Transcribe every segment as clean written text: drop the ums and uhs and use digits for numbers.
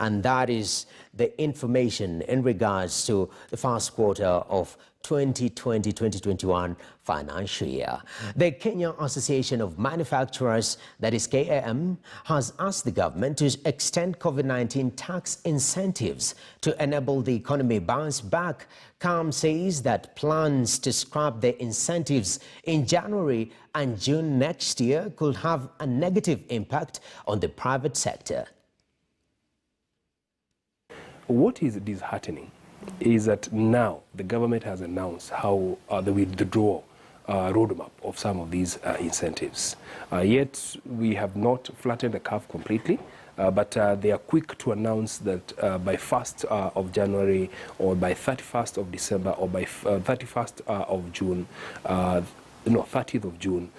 And that is the information in regards to the first quarter of 2020-2021 financial year. The Kenya Association of Manufacturers, that is KAM, has asked the government to extend COVID-19 tax incentives to enable the economy bounce back. KAM says that plans to scrap the incentives in January and June next year could have a negative impact on the private sector. What is disheartening is that now the government has announced how the withdrawal roadmap of some of these incentives. Yet we have not flattened the curve completely, but they are quick to announce that by 1st of January or by 31st of December or by 31st of June, no, 30th of June,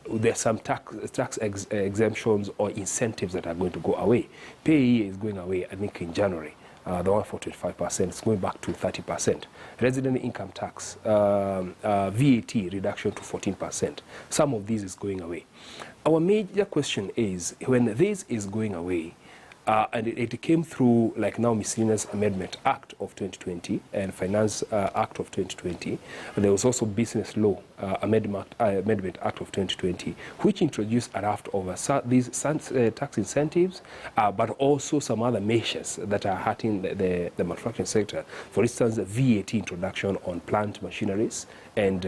there's some tax exemptions or incentives that are going to go away. PAE is going away, I think, in January. The one for 25%, it's going back to 30%. Resident income tax, VAT reduction to 14%. Some of these is going away. Our major question is, when this is going away, and it came through like now Miscellaneous Amendment Act of 2020 and Finance Act of 2020. There was also Business Law Amendment Act of 2020, which introduced a raft of these tax incentives, but also some other measures that are hurting the manufacturing sector. For instance, the VAT introduction on plant machineries and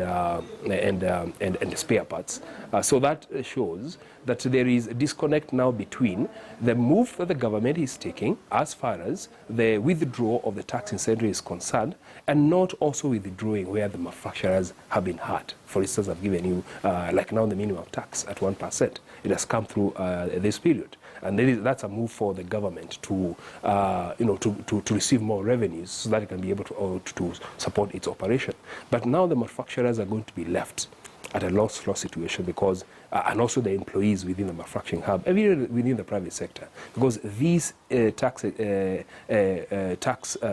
spare parts. So that shows that there is a disconnect now between the move that the government is taking as far as the withdrawal of the tax incentive is concerned, and not also withdrawing where the manufacturers have been hurt. For instance, I've given you, like now the minimum tax at 1%. It has come through this period. And that's a move for the government to, to receive more revenues so that it can be able to support its operation. But now the manufacturers are going to be left at a loss situation because, and also the employees within the manufacturing hub, even within the private sector, because these tax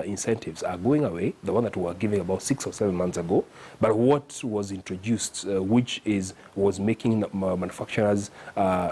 incentives are going away, the one that we were giving about 6 or 7 months ago, but what was introduced, which was making manufacturers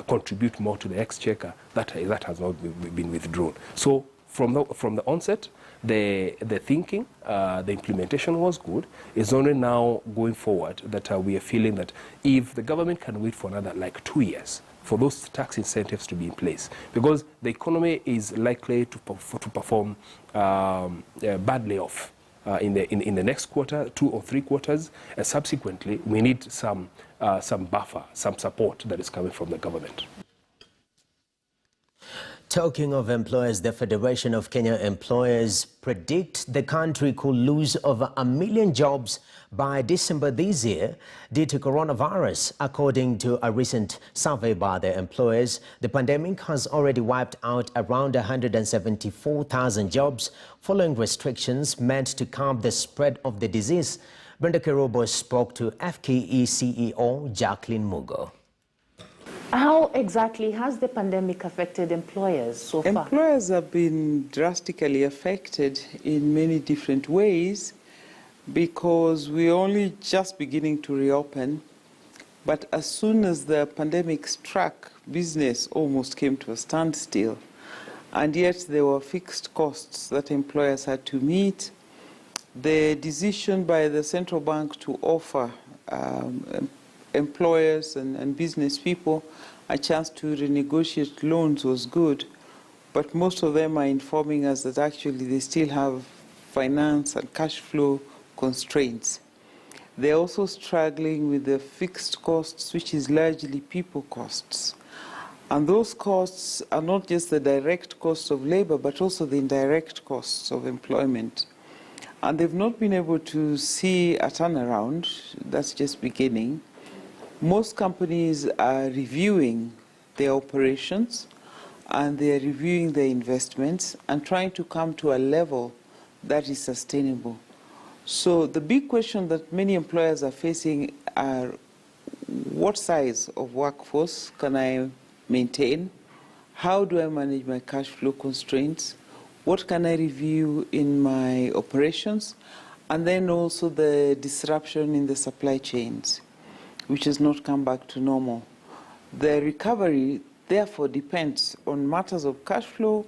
contribute more to the exchequer, that has not been withdrawn. So from the onset, the thinking, the implementation was good. It's only now going forward that we are feeling that if the government can wait for another like 2 years for those tax incentives to be in place, because the economy is likely to perform badly off in the next quarter, 2 or 3 quarters, and subsequently we need some buffer, some support that is coming from the government. Talking of employers, the Federation of Kenya Employers predict the country could lose over 1 million jobs by December this year due to coronavirus. According to a recent survey by the employers, the pandemic has already wiped out around 174,000 jobs following restrictions meant to curb the spread of the disease. Brenda Kerobo spoke to FKE CEO Jacqueline Mugo. How exactly has the pandemic affected employers so far? Employers have been drastically affected in many different ways because we're only just beginning to reopen. But as soon as the pandemic struck, business almost came to a standstill. And yet there were fixed costs that employers had to meet. The decision by the central bank to offer employers and business people a chance to renegotiate loans was good, but most of them are informing us that actually they still have finance and cash flow constraints. They're also struggling with the fixed costs, which is largely people costs. And those costs are not just the direct costs of labor, but also the indirect costs of employment. And they've not been able to see a turnaround. That's just beginning. Most companies are reviewing their operations and they are reviewing their investments and trying to come to a level that is sustainable. So the big question that many employers are facing are, what size of workforce can I maintain? How do I manage my cash flow constraints? What can I review in my operations? And then also the disruption in the supply chains, which has not come back to normal. The recovery, therefore, depends on matters of cash flow,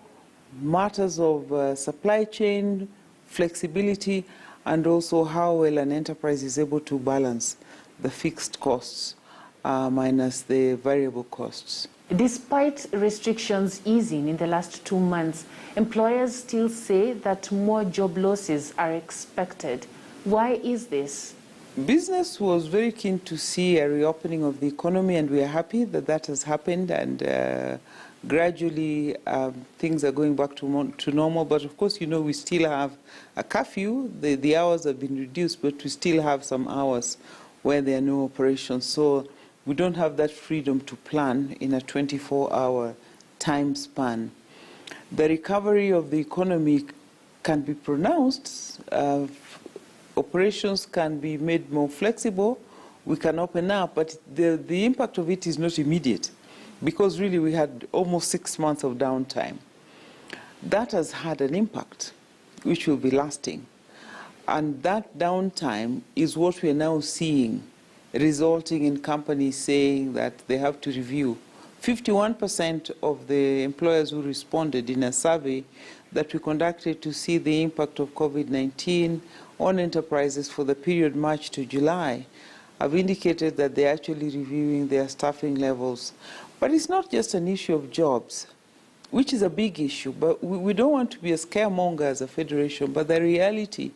matters of supply chain, flexibility, and also how well an enterprise is able to balance the fixed costs minus the variable costs. Despite restrictions easing in the last 2 months, employers still say that more job losses are expected. Why is this? Business was very keen to see a reopening of the economy, and we are happy that that has happened, and gradually things are going back to normal. But of course, you know, we still have a curfew. The hours have been reduced, but we still have some hours where there are no operations. So we don't have that freedom to plan in a 24-hour time span. The recovery of the economy can be pronounced. Operations can be made more flexible. We can open up, but the impact of it is not immediate, because really we had almost 6 months of downtime. That has had an impact, which will be lasting. And that downtime is what we are now seeing, resulting in companies saying that they have to review. 51% of the employers who responded in a survey that we conducted to see the impact of COVID-19 on enterprises for the period March to July have indicated that they're actually reviewing their staffing levels. But it's not just an issue of jobs, which is a big issue, but we don't want to be a scaremonger as a federation, but the reality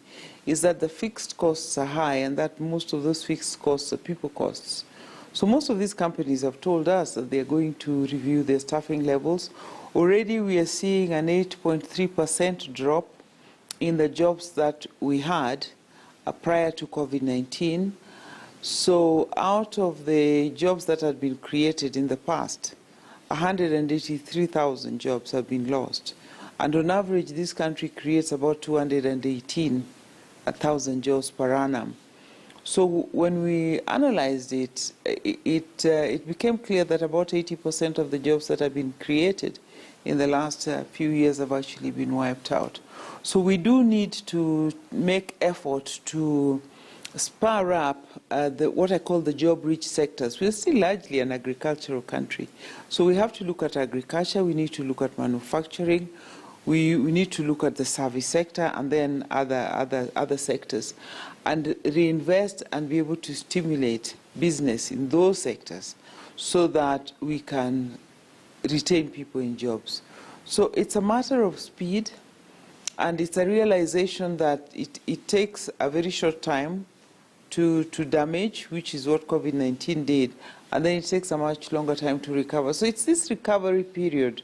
is that the fixed costs are high, and that most of those fixed costs are people costs. So most of these companies have told us that they're going to review their staffing levels. Already we are seeing an 8.3% drop in the jobs that we had prior to COVID-19. So out of the jobs that had been created in the past, 183,000 jobs have been lost. And on average, this country creates about 218,000 jobs per annum. So when we analyzed it, it became clear that about 80% of the jobs that have been created in the last few years have actually been wiped out. So we do need to make effort to spur up what I call the job-rich sectors. We're still largely an agricultural country. So we have to look at agriculture, we need to look at manufacturing, we need to look at the service sector, and then other sectors, and reinvest and be able to stimulate business in those sectors so that we can retain people in jobs. So it's a matter of speed, and it's a realization that it takes a very short time to damage, which is what COVID-19 did, and then it takes a much longer time to recover. So it's this recovery period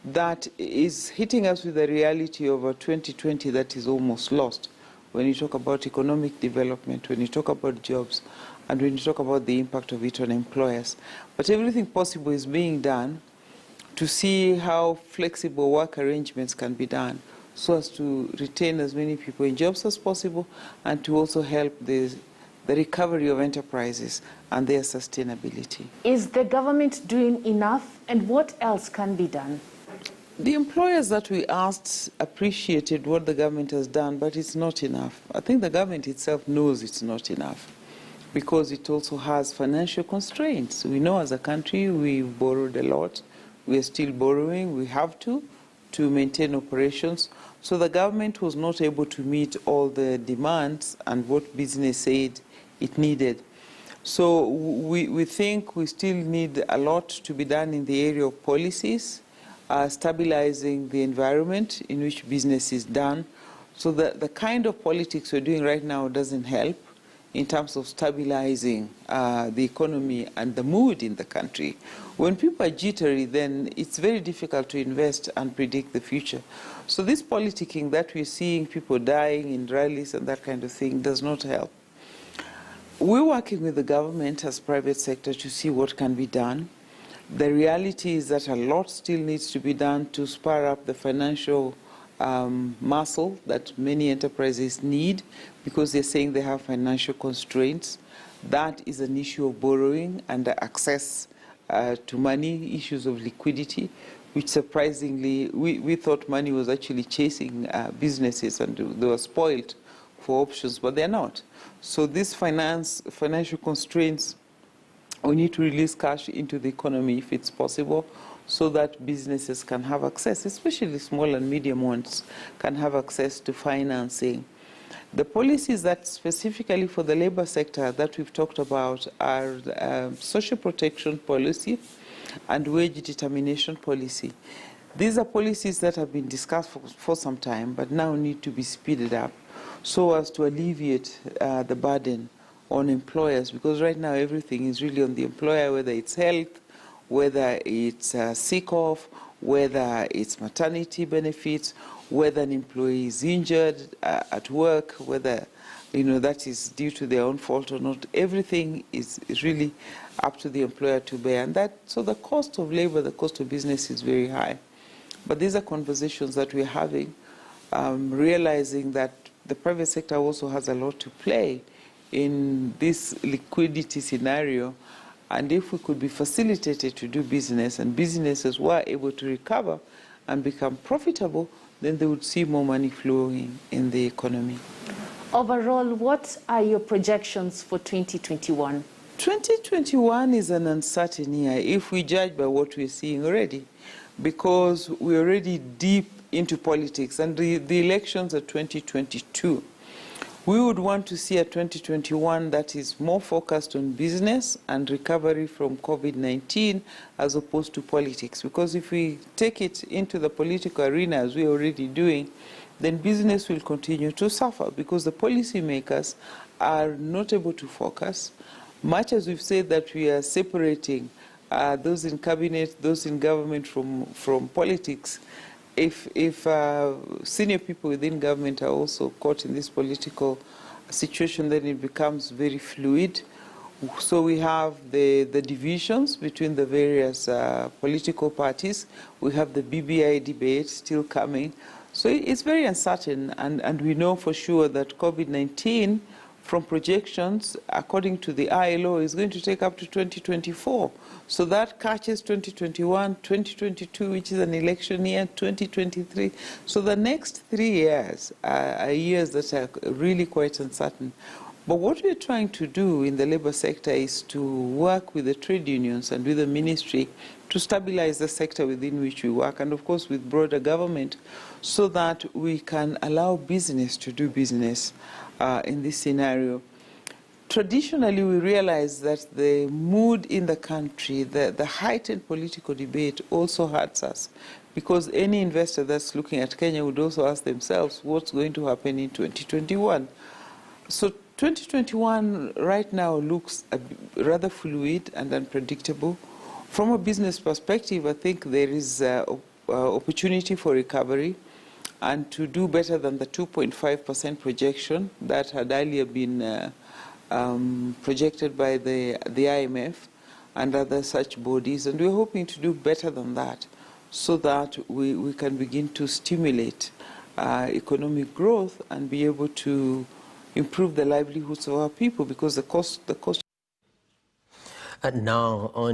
that is hitting us with the reality of a 2020 that is almost lost when you talk about economic development, when you talk about jobs, and when you talk about the impact of it on employers. But everything possible is being done to see how flexible work arrangements can be done so as to retain as many people in jobs as possible, and to also help the recovery of enterprises and their sustainability. Is the government doing enough, and what else can be done? The employers that we asked appreciated what the government has done, but it's not enough. I think the government itself knows it's not enough, because it also has financial constraints. We know as a country we've borrowed a lot. We are still borrowing. We have to maintain operations. So the government was not able to meet all the demands and what business said it needed. So we think we still need a lot to be done in the area of policies, stabilizing the environment in which business is done. So the kind of politics we're doing right now doesn't help in terms of stabilizing the economy and the mood in the country. When people are jittery, then it's very difficult to invest and predict the future. So this politicking that we're seeing, people dying in rallies and that kind of thing, does not help. We're working with the government as private sector to see what can be done. The reality is that a lot still needs to be done to spur up the financial muscle that many enterprises need, because they're saying they have financial constraints. That is an issue of borrowing and access to money, issues of liquidity, which surprisingly, we thought money was actually chasing businesses, and they were spoiled for options, but they're not. So these financial constraints, we need to release cash into the economy if it's possible. so that businesses can have access, especially small and medium ones, can have access to financing. The policies that specifically for the labor sector that we've talked about are social protection policy and wage determination policy. These are policies that have been discussed for some time, but now need to be speeded up so as to alleviate the burden on employers, because right now everything is really on the employer, whether it's health, whether it's sick off, whether it's maternity benefits, whether an employee is injured at work, whether that is due to their own fault or not. Everything is really up to the employer to bear, and so the cost of labor, the cost of business is very high. But these are conversations that we're having, realizing that the private sector also has a lot to play in this liquidity scenario, and if we could be facilitated to do business and businesses were able to recover and become profitable, then they would see more money flowing in the economy. Overall, what are your projections for 2021? 2021 is an uncertain year if we judge by what we're seeing already, because we're already deep into politics, and the elections are 2022. We would want to see a 2021 that is more focused on business and recovery from COVID-19 as opposed to politics. Because if we take it into the political arena, as we're already doing, then business will continue to suffer because the policymakers are not able to focus. Much as we've said that we are separating those in cabinet, those in government from politics, if senior people within government are also caught in this political situation, then it becomes very fluid. So we have the divisions between the various political parties. We have the BBI debate still coming. So it's very uncertain, and we know for sure that COVID-19, from projections, according to the ILO, is going to take up to 2024. So that catches 2021, 2022, which is an election year, 2023. So the next 3 years are years that are really quite uncertain. But what we're trying to do in the labor sector is to work with the trade unions and with the ministry to stabilize the sector within which we work, and of course with broader government, so that we can allow business to do business in this scenario. Traditionally, we realize that the mood in the country, the heightened political debate also hurts us, because any investor that's looking at Kenya would also ask themselves what's going to happen in 2021. So 2021 right now looks rather fluid and unpredictable. From a business perspective, I think there is opportunity for recovery and to do better than the 2.5% projection that had earlier been projected by the IMF and other such bodies. And we're hoping to do better than that so that we can begin to stimulate economic growth and be able to improve the livelihoods of our people, because the cost. And now on